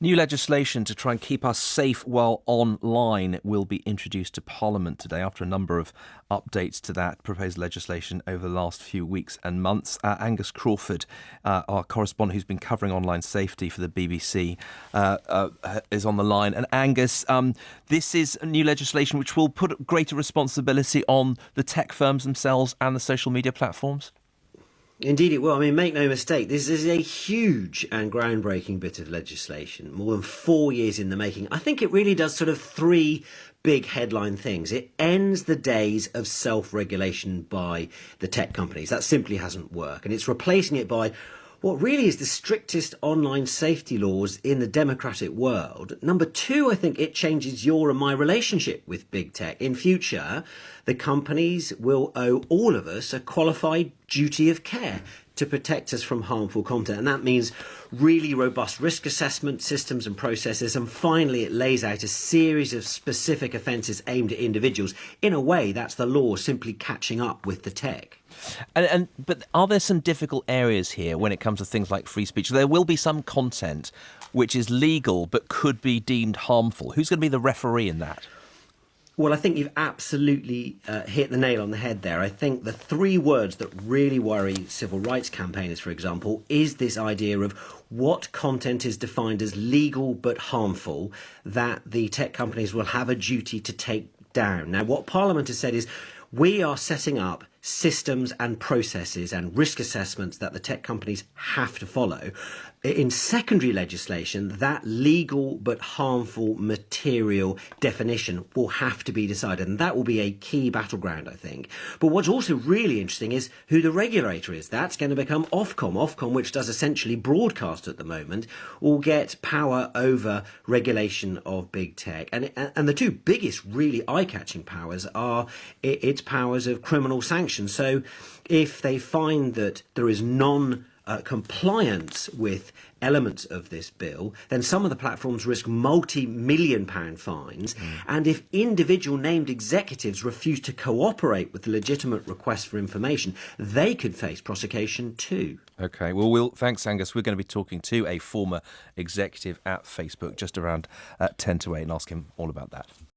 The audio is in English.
New legislation to try and keep us safe while online will be introduced to Parliament today after a number of updates to that proposed legislation over the last few weeks and months. Angus Crawford, our correspondent who's been covering online safety for the BBC, is on the line. And Angus, this is new legislation which will put greater responsibility on the tech firms themselves and the social media platforms. Indeed it will. I mean, make no mistake, this is a huge and groundbreaking bit of legislation, more than 4 years in the making. I think it really does sort of three big headline things. It ends the days of self-regulation by the tech companies. That simply hasn't worked. And it's replacing it by what really is the strictest online safety laws in the democratic world. Number two, I think it changes your and my relationship with big tech. In future, the companies will owe all of us a qualified duty of care to protect us from harmful content. And that means really robust risk assessment systems and processes. And finally, it lays out a series of specific offences aimed at individuals. In a way, that's the law simply catching up with the tech. But are there some difficult areas here when it comes to things like free speech? There will be some content which is legal but could be deemed harmful. Who's going to be the referee in that? Well, I think you've absolutely hit the nail on the head there. I think the three words that really worry civil rights campaigners, for example, is this idea of what content is defined as legal but harmful that the tech companies will have a duty to take down. Now, what Parliament has said is we are setting up systems and processes and risk assessments that the tech companies have to follow. In secondary legislation, that legal but harmful material definition will have to be decided, and that will be a key battleground, I think. But what's also really interesting is who the regulator is. That's going to become Ofcom. Ofcom, which does essentially broadcast at the moment, will get power over regulation of big tech. And the two biggest really eye-catching powers are its powers of criminal sanction. So if they find that there is compliance with elements of this bill, then some of the platforms risk multi-million-pound fines. And if individual named executives refuse to cooperate with the legitimate request for information, they could face prosecution too. OK, well, thanks, Angus. We're going to be talking to a former executive at Facebook just around 10 to 8 and ask him all about that.